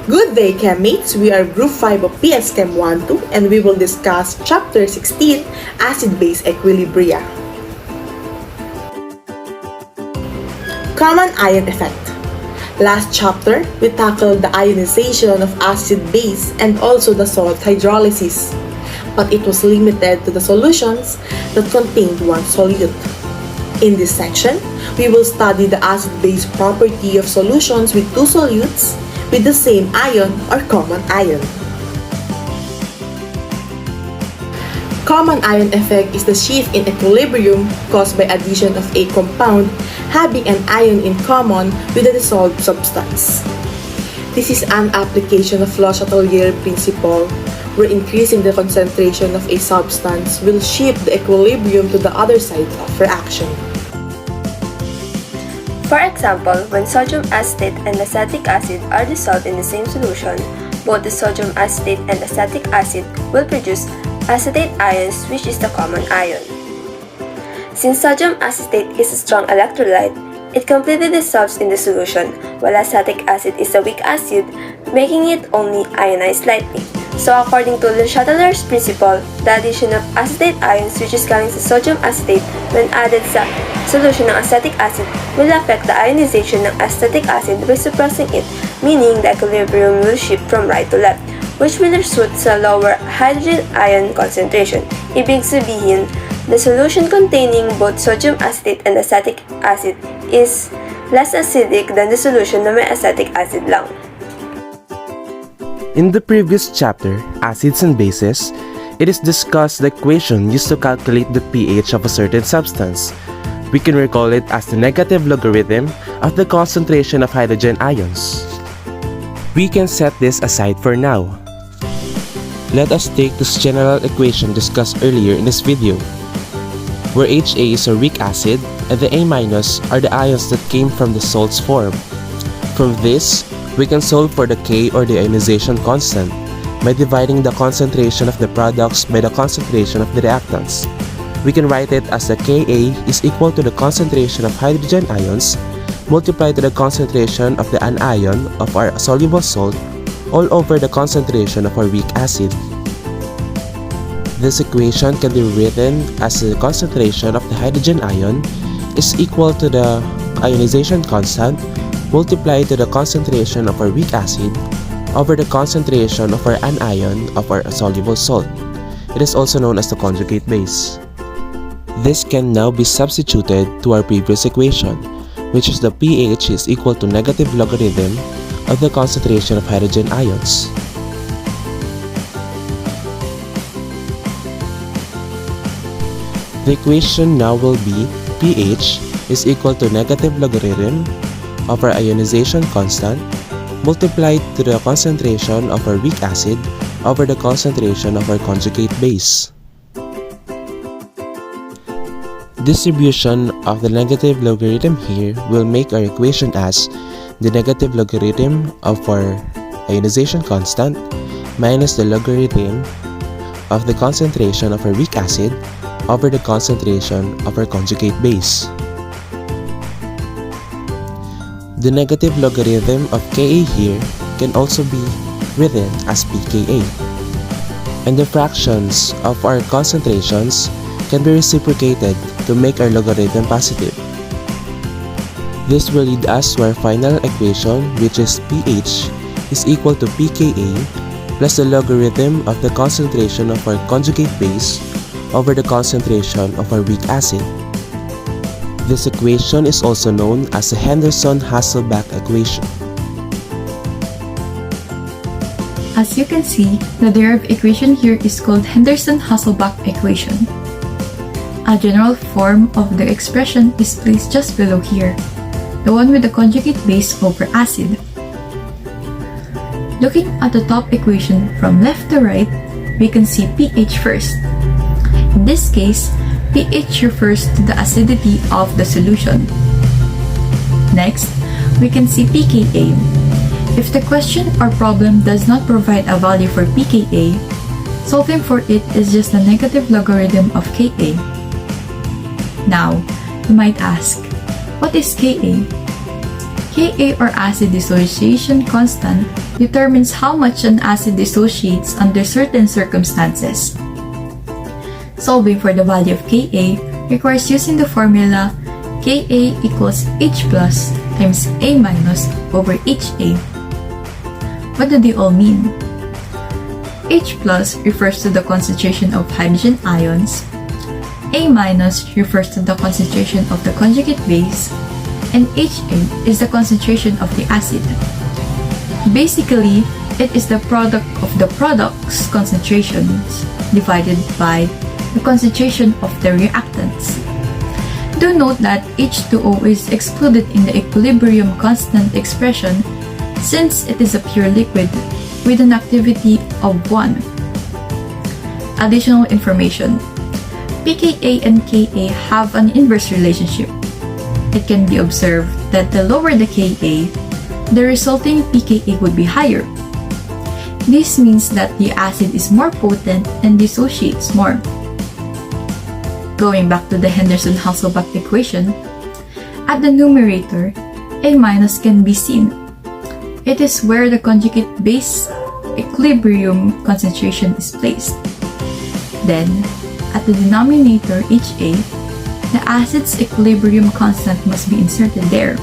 Good day, Chemmates! We are Group 5 of PS Chem 1-2 and we will discuss Chapter 16, Acid-Base Equilibria. Common ion effect. Last chapter, we tackled the ionization of acid-base and also the salt hydrolysis, but it was limited to the solutions that contained one solute. In this section, we will study the acid-base property of solutions with two solutes with the same ion or common ion. Common ion effect is the shift in equilibrium caused by addition of a compound having an ion in common with a dissolved substance. This is an application of Le Chatelier's principle, where increasing the concentration of a substance will shift the equilibrium to the other side of reaction. For example, when sodium acetate and acetic acid are dissolved in the same solution, both the sodium acetate and acetic acid will produce acetate ions, which is the common ion. Since sodium acetate is a strong electrolyte, it completely dissolves in the solution, while acetic acid is a weak acid, making it only ionize slightly. So according to Le Chatelier's principle, the addition of acetate ions, which is galing sa sodium acetate, when added sa solution ng acetic acid, will affect the ionization ng acetic acid by suppressing it, meaning the equilibrium will shift from right to left, which will result sa lower hydrogen ion concentration. Ibig sabihin, the solution containing both sodium acetate and acetic acid is less acidic than the solution na may acetic acid lang. In the previous chapter, Acids and Bases, it is discussed the equation used to calculate the pH of a certain substance. We can recall it as the negative logarithm of the concentration of hydrogen ions. We can set this aside for now. Let us take this general equation discussed earlier in this video, where HA is a weak acid and the A- are the ions that came from the salt's form. From this, we can solve for the K or the ionization constant by dividing the concentration of the products by the concentration of the reactants. We can write it as the Ka is equal to the concentration of hydrogen ions multiplied to the concentration of the anion of our soluble salt all over the concentration of our weak acid. This equation can be written as the concentration of the hydrogen ion is equal to the ionization constant multiplied to the concentration of our weak acid over the concentration of our anion of our soluble salt. It is also known as the conjugate base. This can now be substituted to our previous equation, which is the pH is equal to negative logarithm of the concentration of hydrogen ions. The equation now will be pH is equal to negative logarithm of our ionization constant multiplied to the concentration of our weak acid over the concentration of our conjugate base. Distribution of the negative logarithm here will make our equation as the negative logarithm of our ionization constant minus the logarithm of the concentration of our weak acid over the concentration of our conjugate base. The negative logarithm of Ka here can also be written as pKa. And the fractions of our concentrations can be reciprocated to make our logarithm positive. This will lead us to our final equation, which is pH is equal to pKa plus the logarithm of the concentration of our conjugate base over the concentration of our weak acid. This equation is also known as the Henderson-Hasselbalch equation. As you can see, the derived equation here is called Henderson-Hasselbalch equation. A general form of the expression is placed just below here, the one with the conjugate base over acid. Looking at the top equation from left to right, we can see pH first. In this case, pH refers to the acidity of the solution. Next, we can see pKa. If the question or problem does not provide a value for pKa, solving for it is just the negative logarithm of Ka. Now, you might ask, what is Ka? Ka or acid dissociation constant determines how much an acid dissociates under certain circumstances. Solving for the value of Ka requires using the formula Ka equals H plus times A minus over HA. What do they all mean? H plus refers to the concentration of hydrogen ions, A minus refers to the concentration of the conjugate base, and HA is the concentration of the acid. Basically, it is the product of the product's concentrations divided by the concentration of the reactants. Do note that H2O is excluded in the equilibrium constant expression since it is a pure liquid with an activity of 1. Additional information. pKa and Ka have an inverse relationship. It can be observed that the lower the Ka, the resulting pKa would be higher. This means that the acid is more potent and dissociates more. Going back to the Henderson-Hasselbalch equation, at the numerator, A minus can be seen. It is where the conjugate base equilibrium concentration is placed. Then, at the denominator HA, the acid's equilibrium constant must be inserted there.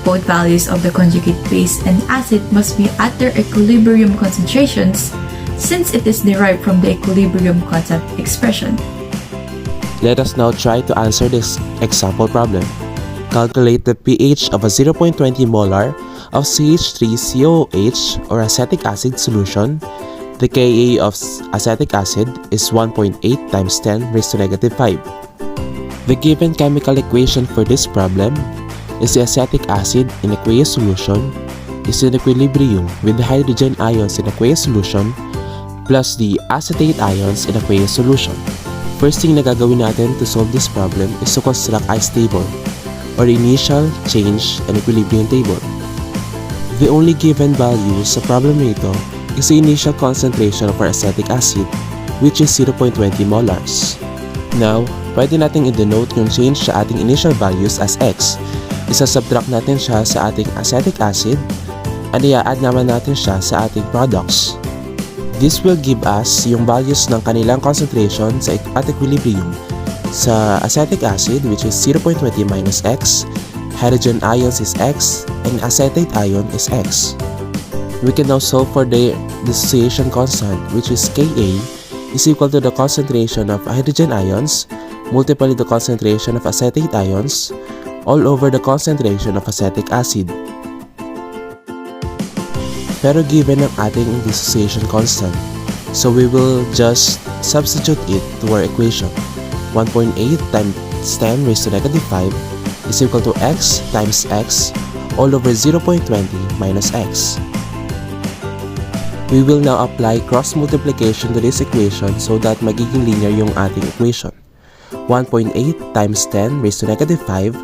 Both values of the conjugate base and acid must be at their equilibrium concentrations since it is derived from the equilibrium constant expression. Let us now try to answer this example problem. Calculate the pH of a 0.20 molar of CH3COOH or acetic acid solution. The Ka of acetic acid is 1.8 times 10 raised to negative 5. The given chemical equation for this problem is the acetic acid in aqueous solution is in equilibrium with the hydrogen ions in aqueous solution plus the acetate ions in aqueous solution. First thing na gagawin natin to solve this problem is to construct ice table or initial, change, and equilibrium table. The only given value sa problem nito is the initial concentration of our acetic acid which is 0.20 molars. Now, pwede nating i-denote yung change sa ating initial values as X. Isa-subtract natin siya sa ating acetic acid at i-add naman natin siya sa ating products. This will give us yung values ng kanilang concentration at equilibrium sa acetic acid which is 0.20 minus X, hydrogen ions is X, and acetate ion is X. We can now solve for the dissociation constant which is Ka is equal to the concentration of hydrogen ions multiplied the concentration of acetate ions all over the concentration of acetic acid. Pero given ang ating dissociation constant, so we will just substitute it to our equation. 1.8 times 10 raised to negative 5 is equal to X times X all over 0.20 minus X. We will now apply cross multiplication to this equation so that magiging linear yung ating equation. 1.8 times 10 raised to negative 5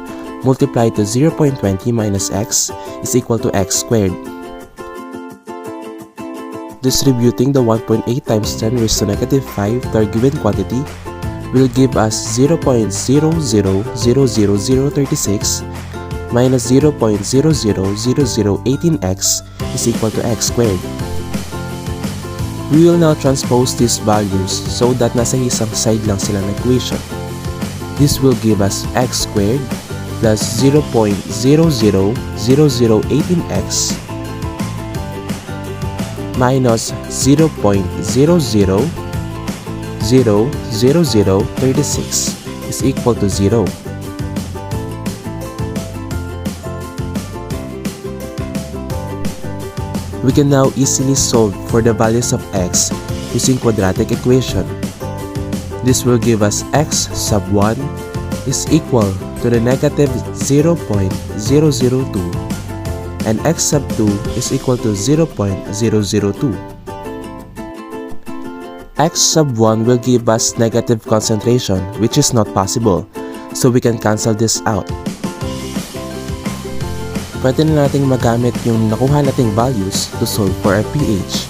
multiplied to 0.20 minus X is equal to X squared. Distributing the 1.8 times 10 raised to negative 5 to our given quantity will give us 0.000036 minus 0.000018x is equal to x squared. We will now transpose these values so that nasa isang side lang sila ng equation. This will give us x squared plus 0.000018x minus 0.000036 is equal to 0. We can now easily solve for the values of x using quadratic equation. This will give us x sub 1 is equal to the negative 0.002 and x sub 2 is equal to 0.002. X sub 1 will give us negative concentration, which is not possible, so we can cancel this out. Pwede na nating magamit yung nakuha nating values to solve for our pH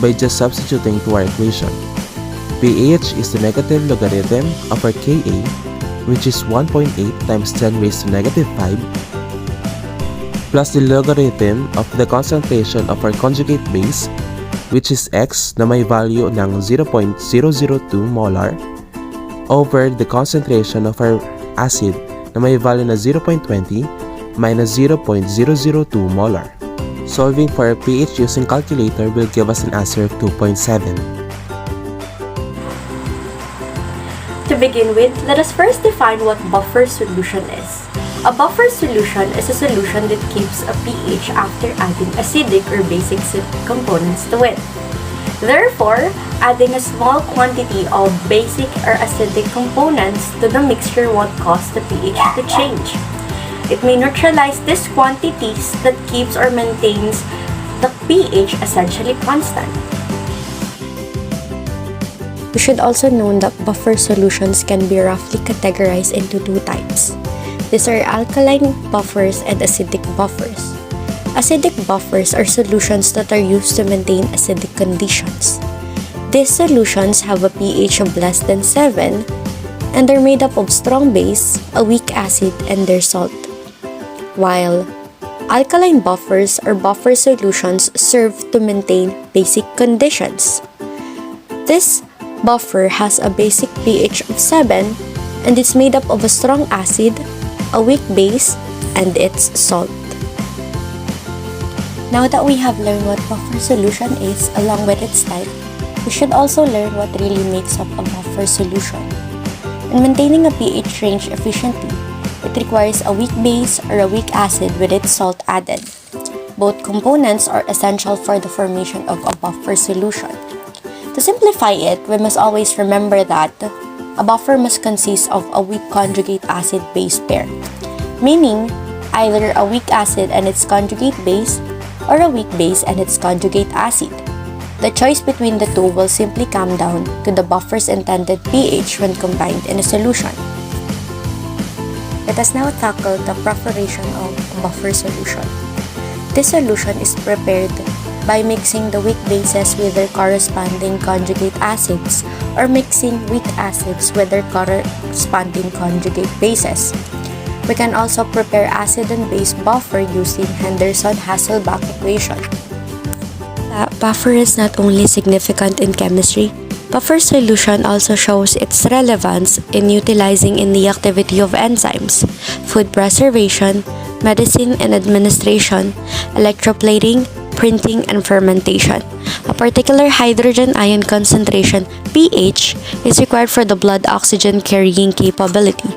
by just substituting to our equation. pH is the negative logarithm of our Ka, which is 1.8 times 10 raised to negative 5 plus the logarithm of the concentration of our conjugate base, which is X na may value ng 0.002 molar, over the concentration of our acid na may value na 0.20 minus 0.002 molar. Solving for our pH using calculator will give us an answer of 2.7. To begin with, let us first define what buffer solution is. A buffer solution is a solution that keeps a pH after adding acidic or basic components to it. Therefore, adding a small quantity of basic or acidic components to the mixture won't cause the pH to change. It may neutralize these quantities that keeps or maintains the pH essentially constant. We should also know that buffer solutions can be roughly categorized into two types. These are alkaline buffers and acidic buffers. Acidic buffers are solutions that are used to maintain acidic conditions. These solutions have a pH of less than 7 and are made up of strong base, a weak acid, and their salt. While alkaline buffers or buffer solutions serve to maintain basic conditions. This buffer has a basic pH of 7 and is made up of a strong acid, a weak base, and its salt. Now that we have learned what buffer solution is along with its type, we should also learn what really makes up a buffer solution. In maintaining a pH range efficiently, it requires a weak base or a weak acid with its salt added. Both components are essential for the formation of a buffer solution. To simplify it, we must always remember that a buffer must consist of a weak conjugate acid-base pair, meaning either a weak acid and its conjugate base or a weak base and its conjugate acid. The choice between the two will simply come down to the buffer's intended pH when combined in a solution. Let us now tackle the preparation of a buffer solution. This solution is prepared by mixing the weak bases with their corresponding conjugate acids or mixing weak acids with their corresponding conjugate bases. We can also prepare acid and base buffer using Henderson-Hasselbalch equation. Buffer is not only significant in chemistry, buffer solution also shows its relevance in utilizing in the activity of enzymes, food preservation, medicine and administration, electroplating, printing, and fermentation. A particular hydrogen ion concentration, pH, is required for the blood oxygen carrying capability.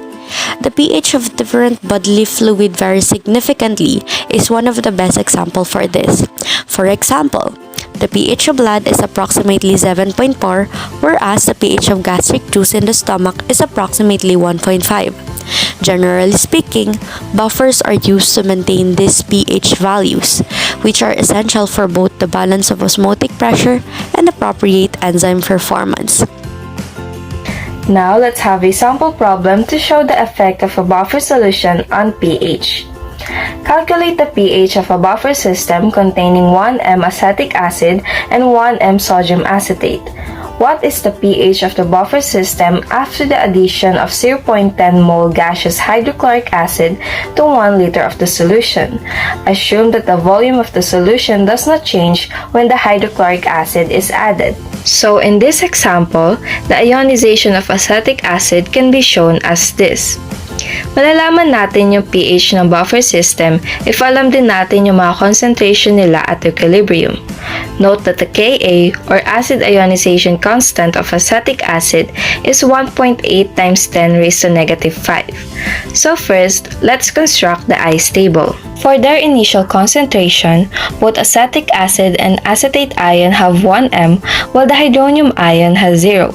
The pH of different bodily fluid varies significantly is one of the best examples for this. For example, the pH of blood is approximately 7.4, whereas the pH of gastric juice in the stomach is approximately 1.5. Generally speaking, buffers are used to maintain these pH values, which are essential for both the balance of osmotic pressure and appropriate enzyme performance. Now let's have a sample problem to show the effect of a buffer solution on pH. Calculate the pH of a buffer system containing 1 m acetic acid and 1 m sodium acetate. What is the pH of the buffer system after the addition of 0.10 mole gaseous hydrochloric acid to 1 liter of the solution? Assume that the volume of the solution does not change when the hydrochloric acid is added. So in this example, the ionization of acetic acid can be shown as this. Malalaman natin yung pH ng buffer system if alam din natin yung mga concentration nila at equilibrium. Note that the Ka, or acid ionization constant of acetic acid, is 1.8 times 10 raised to negative 5. So first, let's construct the ice table. For their initial concentration, both acetic acid and acetate ion have 1 m, while the hydronium ion has 0.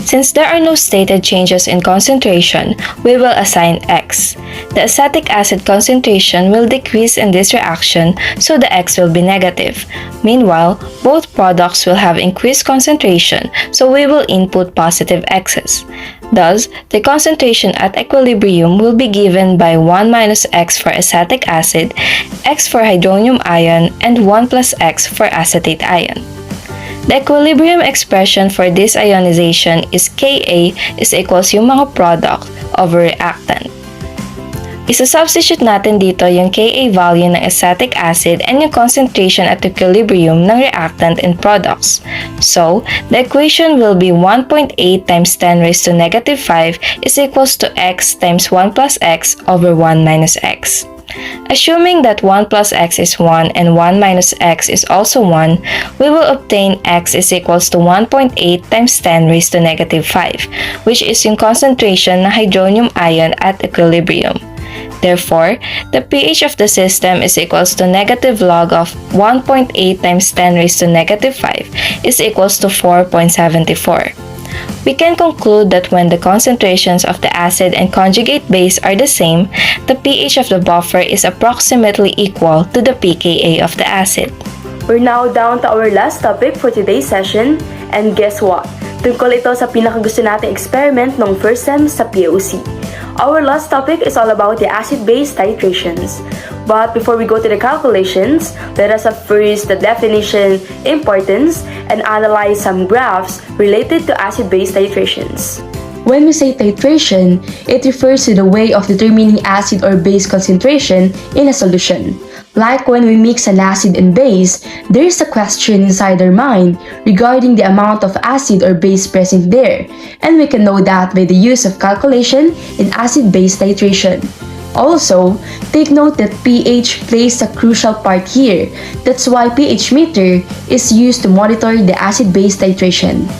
Since there are no stated changes in concentration, we will assign X. The acetic acid concentration will decrease in this reaction, so the X will be negative. Meanwhile, both products will have increased concentration, so we will input positive X's. Thus, the concentration at equilibrium will be given by 1 minus X for acetic acid, X for hydronium ion, and 1 plus X for acetate ion. The equilibrium expression for this ionization is Ka is equals yung mga product over reactant. Isa-substitute natin dito yung Ka value ng acetic acid and yung concentration at equilibrium ng reactant and products. So, the equation will be 1.8 times 10 raised to negative 5 is equals to x times 1 plus x over 1 minus x. Assuming that 1 plus x is 1 and 1 minus x is also 1, we will obtain x is equals to 1.8 times 10 raised to negative 5, which is yung concentration ng hydronium ion at equilibrium. Therefore, the pH of the system is equals to negative log of 1.8 times 10 raised to negative 5 is equals to 4.74. We can conclude that when the concentrations of the acid and conjugate base are the same, the pH of the buffer is approximately equal to the pKa of the acid. We're now down to our last topic for today's session, and guess what? Tungkol ito sa pinakagusto nating experiment ng first sem sa POC. Our last topic is all about the acid-base titrations. But before we go to the calculations, let us first the definition, importance, and analyze some graphs related to acid-base titrations. When we say titration, it refers to the way of determining acid or base concentration in a solution. Like when we mix an acid and base, there is a question inside our mind regarding the amount of acid or base present there, and we can know that by the use of calculation in acid-base titration. Also, take note that pH plays a crucial part here. That's why pH meter is used to monitor the acid-base titration.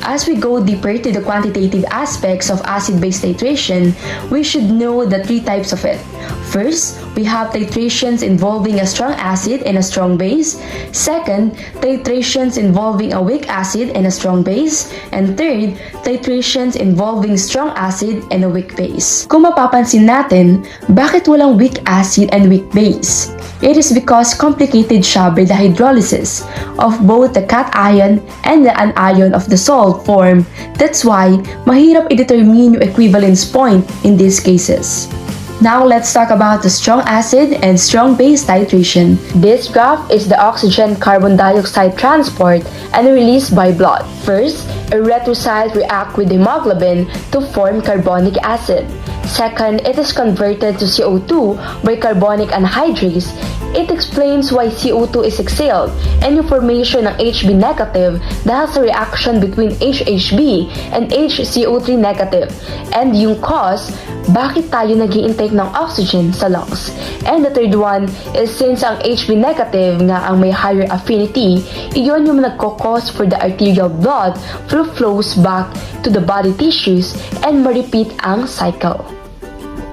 As we go deeper to the quantitative aspects of acid-base titration, we should know the three types of it. First, we have titrations involving a strong acid and a strong base. Second, titrations involving a weak acid and a strong base. And third, titrations involving strong acid and a weak base. Kung mapapansin natin, bakit walang weak acid and weak base? It is because complicated siya by the hydrolysis of both the cation and the anion of the salt form. That's why mahirap i-determine yung equivalence point in these cases. Now let's talk about the strong acid and strong base titration. This graph is the oxygen-carbon dioxide transport and release by blood. First, erythrocyte react with hemoglobin to form carbonic acid. Second, it is converted to CO2 by carbonic anhydrase. It explains why CO2 is exhaled and yung formation ng Hb negative dahil sa reaction between HHB and HCO3 negative. And yung cause, bakit tayo nag-i-intake ng oxygen sa lungs. And the third one is since ang Hb negative nga ang may higher affinity, iyon yung nagkakos for the arterial blood flows back to the body tissues and ma-repeat ang cycle.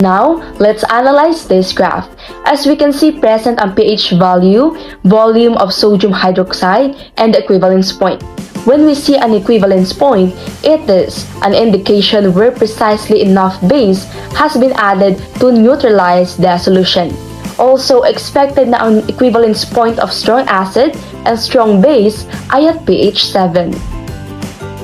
Now, let's analyze this graph. As we can see present ang pH value, volume of sodium hydroxide, and the equivalence point. When we see an equivalence point, it is an indication where precisely enough base has been added to neutralize the solution. Also, expected na ang equivalence point of strong acid and strong base ay at pH 7.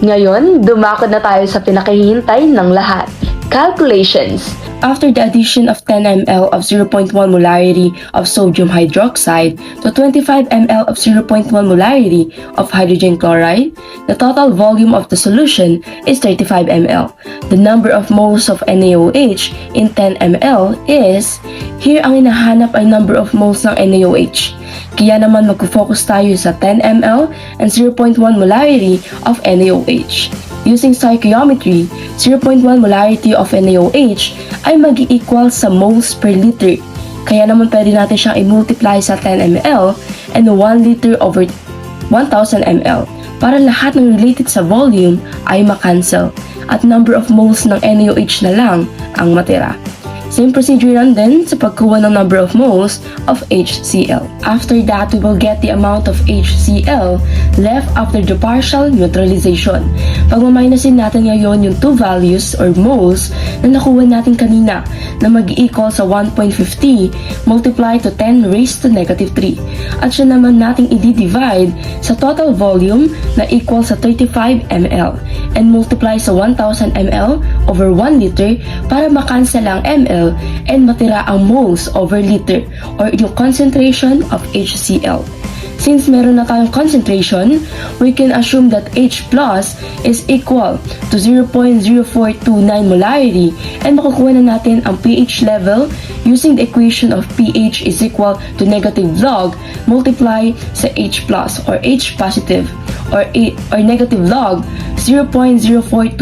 Ngayon, dumakod na tayo sa pinakahihintay ng lahat. Calculations. After the addition of 10 ml of 0.1 molarity of sodium hydroxide to 25 ml of 0.1 molarity of hydrogen chloride, the total volume of the solution is 35 ml. The number of moles of NaOH in 10 ml is, here ang hinahanap ay number of moles ng NaOH. Kaya naman magfocus tayo sa 10 ml and 0.1 molarity of NaOH. Using stoichiometry, 0.1 molarity of NaOH ay mag-i-equal sa moles per liter. Kaya naman pwede natin siyang i-multiply sa 10 ml and 1 liter over 1000 ml para lahat ng related sa volume ay makancel at number of moles ng NaOH na lang ang matira. Same procedure lang din sa pagkuha ng number of moles of HCl. After that, we will get the amount of HCl left after the partial neutralization. Pag maminusin natin ngayon yung two values or moles na nakuha natin kanina na mag-equal sa 1.50 multiply to 10 raised to negative 3. At siya naman nating i-divide sa total volume na equal sa 35 ml and multiply sa 1000 ml over 1 liter para makancel ang ml and matira ang moles over liter or yung concentration of HCl. Since meron na tayong concentration, we can assume that H plus is equal to 0.0429 molarity and makukuha na natin ang pH level using the equation of pH is equal to negative log multiply sa H plus or H positive or negative log 0.0429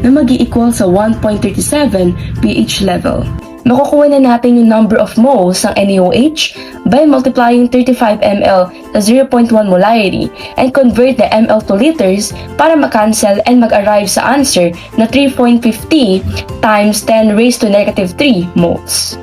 na mag-i-equal sa 1.37 pH level. Makukuha na natin yung number of moles ng NaOH by multiplying 35 ml sa 0.1 molarity and convert the ml to liters para makancel and mag-arrive sa answer na 3.50 times 10 raised to negative 3 moles.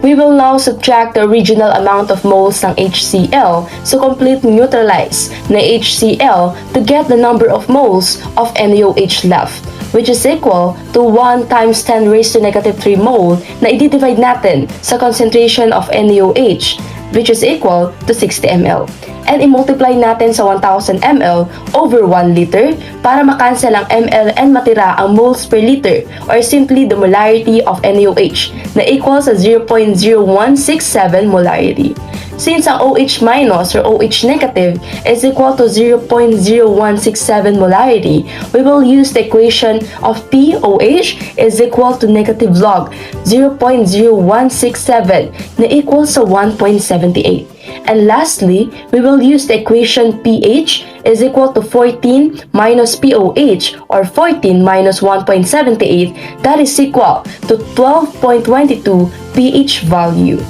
We will now subtract the original amount of moles ng HCl so complete neutralize na HCl to get the number of moles of NaOH left, which is equal to 1 times 10 raised to negative 3 mole na i-divide natin sa concentration of NaOH, which is equal to 60 ml. And i-multiply natin sa 1000 ml over 1 liter para makancel ang ml and matira ang moles per liter or simply the molarity of NaOH na equal sa 0.0167 molarity. Since ang OH minus or OH negative is equal to 0.0167 molarity, we will use the equation of POH is equal to negative log 0.0167 na equal sa 1.78. And lastly, we will use the equation pH is equal to 14 minus POH or 14 minus 1.78 that is equal to 12.22 pH value.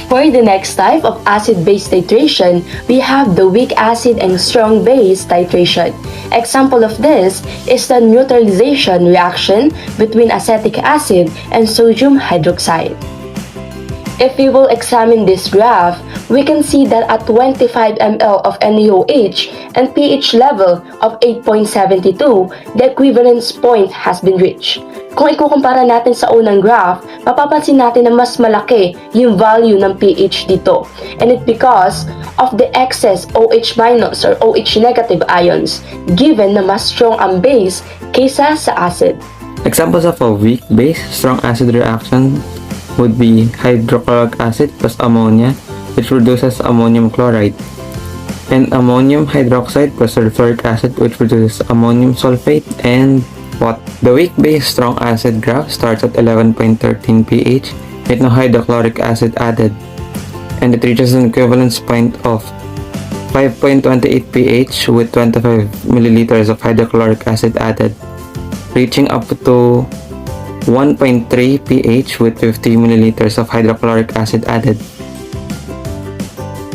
For the next type of acid-base titration, we have the weak acid and strong base titration. Example of this is the neutralization reaction between acetic acid and sodium hydroxide. If we will examine this graph, we can see that at 25 ml of NaOH and pH level of 8.72, the equivalence point has been reached. Kung ikukumpara natin sa unang graph, mapapansin natin na mas malaki yung value ng pH dito. And it's because of the excess OH minus or OH negative ions, given na mas strong ang base kaysa sa acid. Examples of a weak base strong acid reaction would be hydrochloric acid plus ammonia, which produces ammonium chloride, and ammonium hydroxide plus sulfuric acid, which produces ammonium sulfate and water. The weak base strong acid graph starts at 11.13 pH with no hydrochloric acid added, and it reaches an equivalence point of 5.28 pH with 25 milliliters of hydrochloric acid added, reaching up to 1.3 pH with 50 milliliters of hydrochloric acid added.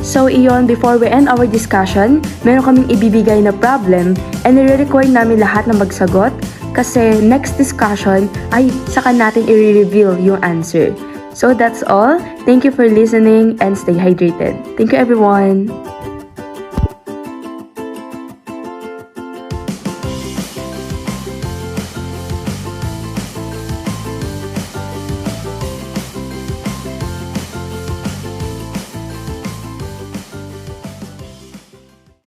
So iyon, before we end our discussion, meron kaming ibibigay na problem and nire-require namin lahat na magsagot kasi next discussion ay saka natin i-reveal yung answer. So that's all. Thank you for listening and stay hydrated. Thank you everyone!